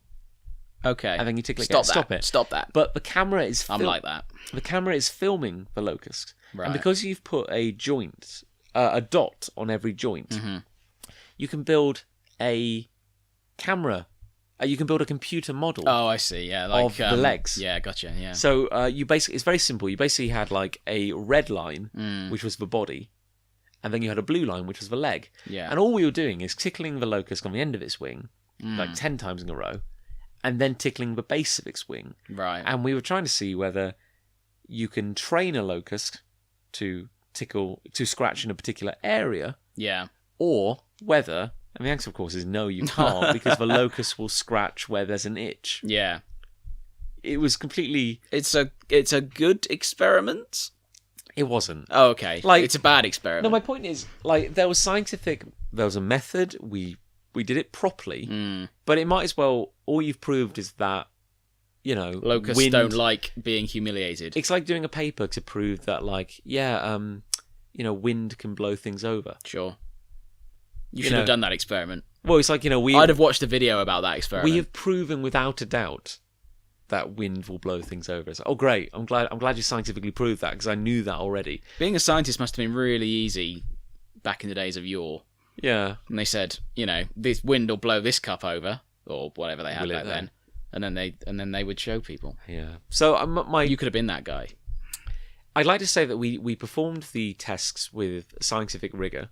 Okay. And then you tickle it. Stop it. Stop that. But the camera is... I'm like that. The camera is filming the locust. Right. And because you've put a joint, a dot on every joint, you can build a camera. You can build a computer model. Oh, I see. Yeah, like of the legs. Yeah, gotcha. Yeah. So you basically, it's very simple. You basically had like a red line, which was the body, and then you had a blue line, which was the leg. Yeah. And all we were doing is tickling the locust on the end of its wing, like 10 times in a row, and then tickling the base of its wing. Right. And we were trying to see whether you can train a locust to scratch in a particular area. Yeah. Or whether, and the answer, of course, is no, you can't, because the locust will scratch where there's an itch. Yeah. It was completely... It's a good experiment? It wasn't. Oh, okay. Like, it's a bad experiment. No, my point is, like, there was a method, we did it properly, but it might as well, all you've proved is that, you know... Locusts don't like being humiliated. It's like doing a paper to prove that, like, wind can blow things over. Sure. You should have done that experiment. Well, it's like, I'd have watched a video about that experiment. We have proven without a doubt that wind will blow things over. It's like, oh, great. I'm glad you scientifically proved that, because I knew that already. Being a scientist must have been really easy back in the days of yore. Yeah. And they said, this wind will blow this cup over, or whatever they had back then. And then they would show people. Yeah. So you could have been that guy. I'd like to say that we performed the tests with scientific rigor.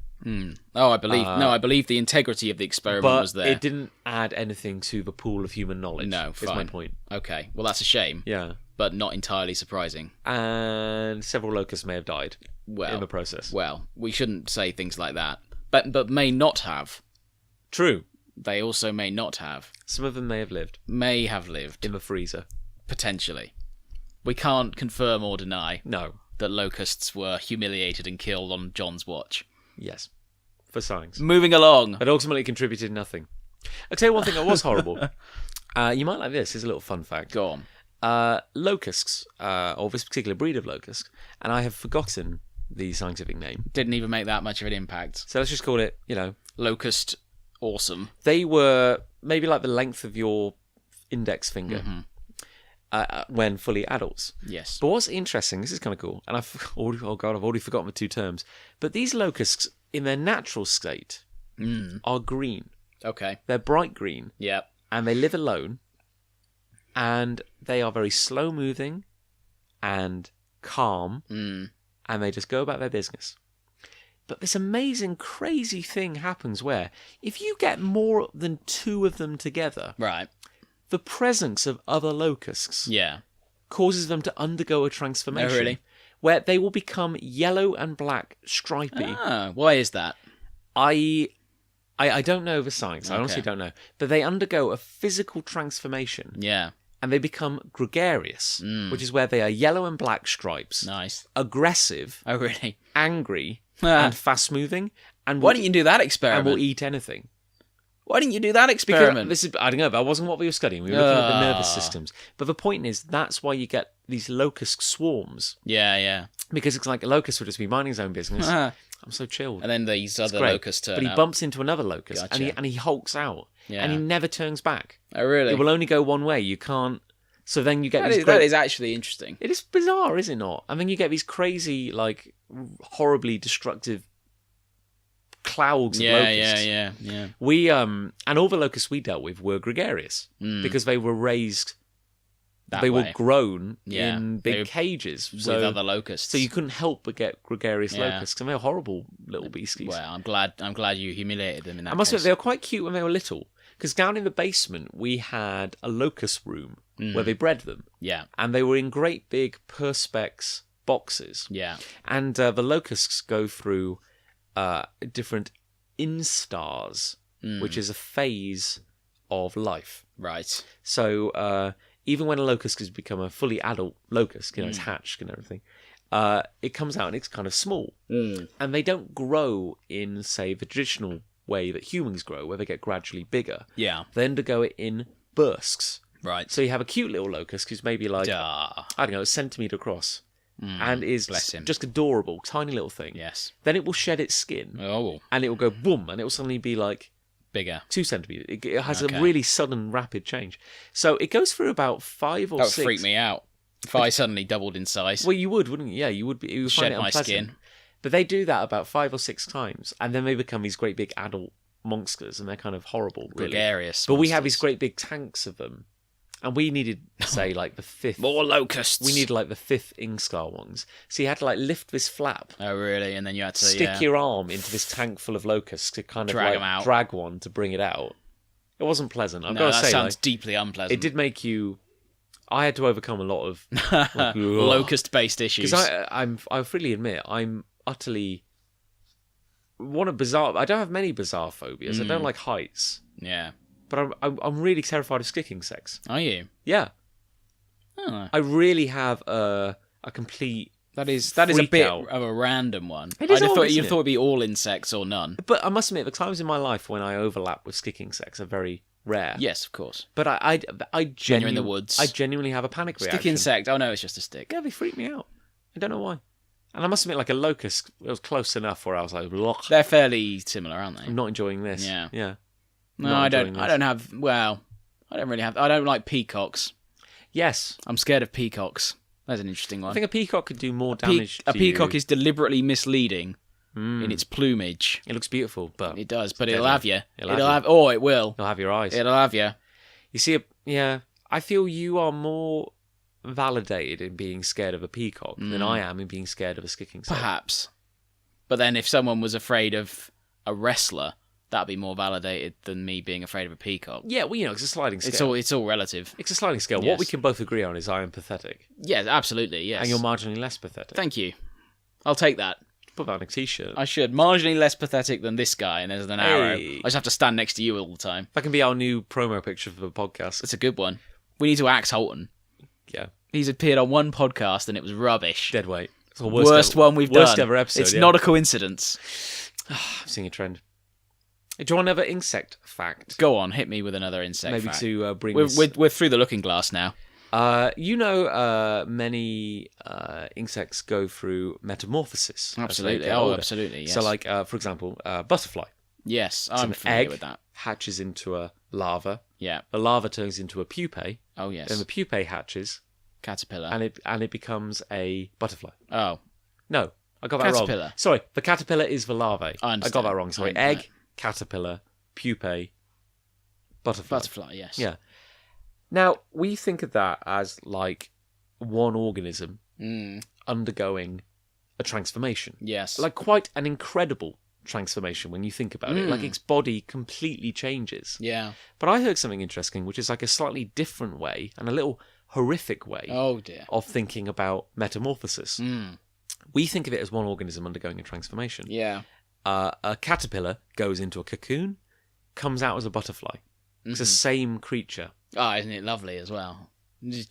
Oh, I believe the integrity of the experiment was there. But it didn't add anything to the pool of human knowledge. No, fine. Is my point. Okay, well, that's a shame. Yeah. But not entirely surprising. And several locusts may have died in the process. Well, we shouldn't say things like that. But may not have. True. They also may not have. Some of them may have lived. May have lived. In the freezer. Potentially. We can't confirm or deny that locusts were humiliated and killed on Jon's watch. Yes. For science. Moving along. But ultimately contributed nothing. I'll tell you one thing that was horrible. You might like this. Here's a little fun fact. Go on. Locusts, or this particular breed of locust, and I have forgotten the scientific name. Didn't even make that much of an impact. So let's just call it, Locust awesome. They were maybe like the length of your index finger. When fully adults. Yes. But what's interesting, this is kind of cool, and I've already forgotten the two terms, but these locusts, in their natural state, are green. Okay. They're bright green. Yep. And they live alone, and they are very slow-moving and calm, and they just go about their business. But this amazing, crazy thing happens where, if you get more than two of them together... Right. The presence of other locusts causes them to undergo a transformation. Oh, really? Where they will become yellow and black, stripy. Ah, why is that? I don't know the science. I honestly don't know. But they undergo a physical transformation. Yeah. And they become gregarious, which is where they are yellow and black stripes. Nice. Aggressive. Oh, really? Angry. And fast-moving. And why don't you do that experiment? And will eat anything. Why didn't you do that experiment? I don't know, but that wasn't what we were studying. We were looking at the nervous systems. But the point is, that's why you get these locust swarms. Yeah. Because it's like a locust would just be minding his own business. I'm so chilled. And then these other locusts turn up. But he bumps into another locust, and he hulks out. Yeah. And he never turns back. Oh, really? It will only go one way. You can't... So then you get that is actually interesting. It is bizarre, is it not? And then you get these crazy, like, horribly destructive clouds of locusts. Yeah. We and all the locusts we dealt with were gregarious because they were raised. Were grown in big cages with other locusts, so you couldn't help but get gregarious locusts, and they're horrible little beasties. Well, I'm glad you humiliated them in that. I must admit, they were quite cute when they were little. Because down in the basement, we had a locust room where they bred them. Yeah. And they were in great big perspex boxes. Yeah. And the locusts go through different instars, which is a phase of life. Right. So even when a locust has become a fully adult locust, it's hatched and everything, it comes out and it's kind of small. And they don't grow in, say, the traditional way that humans grow, where they get gradually bigger. Yeah. They undergo it in bursts. Right. So you have a cute little locust who's maybe like, I don't know, a centimetre across. And is just adorable, tiny little thing. Yes. Then it will shed its skin. Oh. And it will go boom, and it will suddenly be like... bigger. 2 centimetres. It has a really sudden, rapid change. So it goes through about 5 or 6... That would freak me out. If I suddenly doubled in size. Well, you would, wouldn't you? Yeah, you would. You would shed find it my unpleasant. skin. But they do that about 5 or 6 times, and then they become these great big adult monsters, and they're kind of horrible, really. Gregarious But we have these great big tanks of them, and we needed, say, like the 5th... More locusts! We needed, like, the 5th Ingstar ones. So you had to, like, lift this flap. Oh, really? And then you had to, stick your arm into this tank full of locusts to kind of, drag like, drag one to bring it out. It wasn't pleasant. I've got to say, sounds deeply unpleasant. It did make you... I had to overcome a lot of... like, locust-based issues. Because I freely admit, I'm utterly... I don't have many bizarre phobias. I don't like heights. Yeah. But I'm really terrified of stick insects. Are you? Yeah. Oh. I really have a complete... That is a bit of a random one. It is thought you'd thought it'd be all insects or none. But I must admit, the times in my life when I overlap with stick insects are very rare. Yes, of course. But I when you're in the woods. I genuinely have a panic reaction. Stick insect. Oh no, it's just a stick. Yeah, they freak me out. I don't know why. And I must admit, like a locust, it was close enough where I was like, "Look, they're fairly similar, aren't they? I'm not enjoying this." Yeah. No, I don't. I don't have. Well, I don't really have. I don't like peacocks. Yes, I'm scared of peacocks. That's an interesting one. I think a peacock could do more damage. A peacock is deliberately misleading in its plumage. It looks beautiful, but it does. But it'll have you. It'll have. Oh, it will. It'll have your eyes. It'll have you. You see, I feel you are more validated in being scared of a peacock than I am in being scared of a stick insect. Perhaps. But then if someone was afraid of a wrestler, that'd be more validated than me being afraid of a peacock. Yeah, well, it's a sliding scale. It's all relative. It's a sliding scale. Yes. What we can both agree on is I am pathetic. Yeah, absolutely, yes. And you're marginally less pathetic. Thank you. I'll take that. Put that on a t-shirt. I should. Marginally less pathetic than this guy, and there's an arrow. I just have to stand next to you all the time. That can be our new promo picture for the podcast. That's a good one. We need to axe Holton. Yeah. He's appeared on one podcast and it was rubbish. Dead weight. It's the worst one we've done. Worst ever episode. It's not a coincidence. I'm seeing a trend. Do you want another insect fact? Go on, hit me with another insect fact. Maybe to bring we're through the looking glass now. Many insects go through metamorphosis. Absolutely. Absolutely, yes. So, like, for example, butterfly. Yes, I'm familiar with that. Hatches into a larva. Yeah. The larva turns into a pupae. Oh, yes. Then the pupae hatches. Caterpillar. And it becomes a butterfly. Oh. No, I got that wrong. Caterpillar. Sorry, the caterpillar is the larvae. I got that wrong. Sorry, egg, caterpillar, pupae, butterfly. Butterfly, yes. Yeah. Now, we think of that as like one organism undergoing a transformation. Yes. Like quite an incredible transformation when you think about it. Like its body completely changes. Yeah. But I heard something interesting, which is like a slightly different way and a little horrific way of thinking about metamorphosis. We think of it as one organism undergoing a transformation. Yeah. A caterpillar goes into a cocoon, comes out as a butterfly. It's the same creature. Oh, isn't it lovely as well?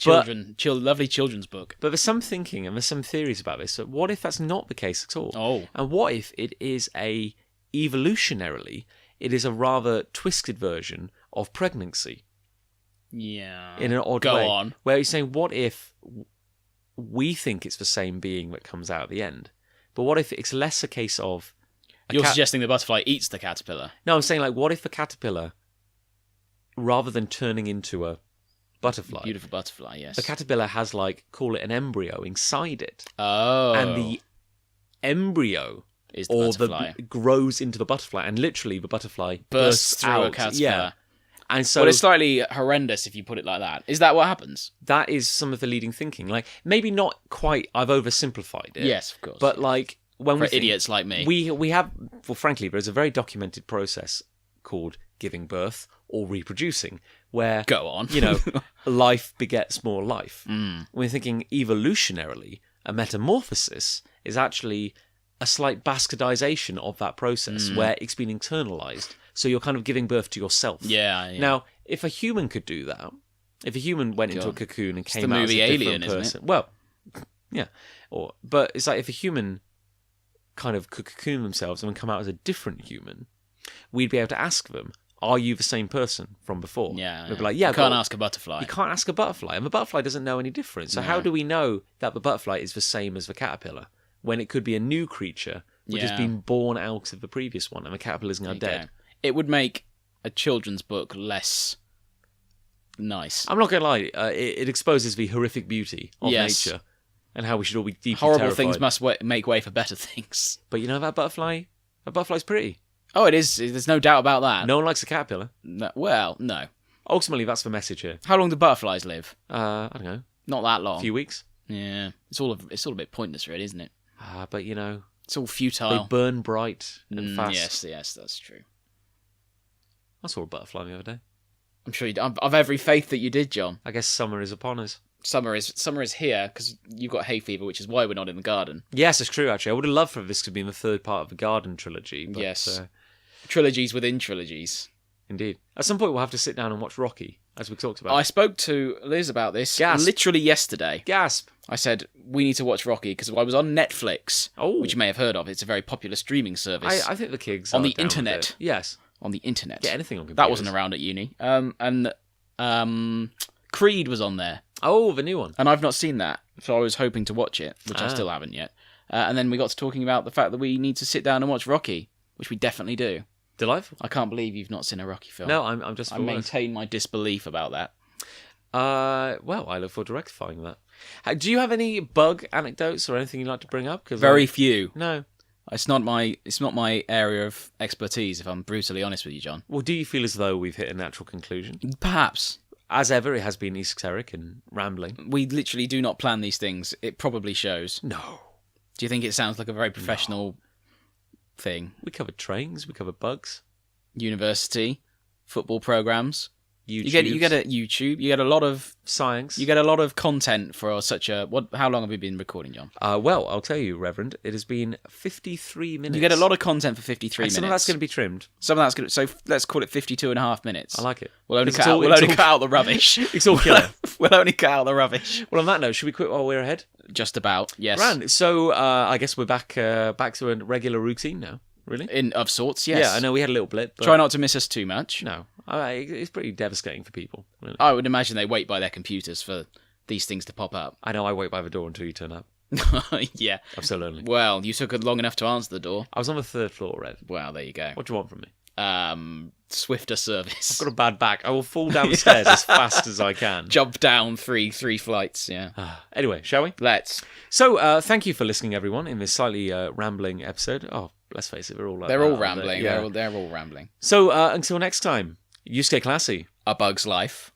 Lovely children's book. But there's some thinking and there's some theories about this. So what if that's not the case at all? Oh. And what if it is evolutionarily it is a rather twisted version of pregnancy. Yeah. In an odd way. Go on. Where he's saying, what if we think it's the same being that comes out at the end? But what if it's less a case of... You're suggesting the butterfly eats the caterpillar? No, I'm saying, like, what if the caterpillar, rather than turning into a butterfly... Beautiful butterfly, yes. The caterpillar has, like, call it an embryo inside it. Oh. And the embryo... is the butterfly. Grows into the butterfly, and literally the butterfly bursts through out. A caterpillar. Yeah. And so, well, it's slightly horrendous if you put it like that. Is that what happens? That is some of the leading thinking. Like, maybe not quite, I've oversimplified it. Yes, of course. But, like, when For idiots like me. We have, well, frankly, there's a very documented process called giving birth or reproducing, where... Go on. You know, life begets more life. We're thinking evolutionarily, a metamorphosis is actually a slight bastardization of that process, where it's been internalized. So you're kind of giving birth to yourself. Yeah. Now, if a human could do that, if a human went into a cocoon and came out as a Alien, different person, isn't it? well, yeah, but it's like if a human kind of could cocoon themselves and come out as a different human, we'd be able to ask them, "Are you the same person from before?" Yeah, we'd be like, "Yeah." You can't ask a butterfly. You can't ask a butterfly, and the butterfly doesn't know any different. So how do we know that the butterfly is the same as the caterpillar when it could be a new creature which has been born out of the previous one, and the caterpillar's now dead? It would make a children's book less nice. I'm not going to lie, it exposes the horrific beauty of nature and how we should all be deeply Horrible terrified. things must make way for better things. But you know that butterfly's pretty. Oh, it is. There's no doubt about that. No one likes a caterpillar. No, well, no. Ultimately, that's the message here. How long do butterflies live? I don't know. Not that long. A few weeks. Yeah. It's all a bit pointless, really, isn't it? But, you know... It's all futile. They burn bright and fast. Yes, that's true. I saw a butterfly the other day. I'm sure you. I've every faith that you did, John. I guess summer is upon us. Summer is here because you've got hay fever, which is why we're not in the garden. Yes, it's true. Actually, I would have loved for this to be in the third part of the garden trilogy. But, yes, trilogies within trilogies. Indeed. At some point, we'll have to sit down and watch Rocky, as we talked about. I spoke to Liz about this Gasp. Literally yesterday. Gasp! I said we need to watch Rocky because I was on Netflix, which you may have heard of. It's a very popured streaming service. I think the kids on are the down internet. with it. Yes, on the internet. Get anything on computers. That wasn't around at uni. And Creed was on there. Oh, the new one. And I've not seen that, so I was hoping to watch it, which I still haven't yet. And then we got to talking about the fact that we need to sit down and watch Rocky, which we definitely do. Delightful. I can't believe you've not seen a Rocky film. No, I'm just... I maintain my disbelief about that. Well, I look forward to rectifying that. Do you have any bug anecdotes or anything you'd like to bring up? Very few. No. It's not my area of expertise, if I'm brutally honest with you, John. Well, do you feel as though we've hit a natural conclusion? Perhaps. As ever, it has been esoteric and rambling. We literally do not plan these things. It probably shows. No. Do you think it sounds like a very professional thing? We covered trains, we covered bugs. University, football programs. YouTube. You get a YouTube. You get a lot of science. You get a lot of content for such a. How long have we been recording, John? Well, I'll tell you, Reverend. It has been 53 minutes. You get a lot of content for 53 minutes. Some of that's going to be trimmed. Some of that's going to. So let's call it 52.5 minutes. I like it. We'll only cut out the rubbish. It's all killer. We'll only cut out the rubbish. Well, on that note, should we quit while we're ahead? Just about. Yes. Grand. So I guess we're back to a regular routine now. Really? Of sorts, yes. Yeah, I know we had a little blip. But try not to miss us too much. No. It's pretty devastating for people. Really. I would imagine they wait by their computers for these things to pop up. I know, I wait by the door until you turn up. Yeah. I'm so lonely. Well, you took long enough to answer the door. I was on the 3rd floor, Rev. Well, there you go. What do you want from me? Swifter service. I've got a bad back. I will fall down the stairs as fast as I can. Jump down three flights, yeah. Anyway, shall we? Let's. So, thank you for listening, everyone, in this slightly rambling episode. Oh, let's face it, we're all like They're that, all rambling. Yeah. They're all rambling. So, until next time, you stay classy. A Bug's Life.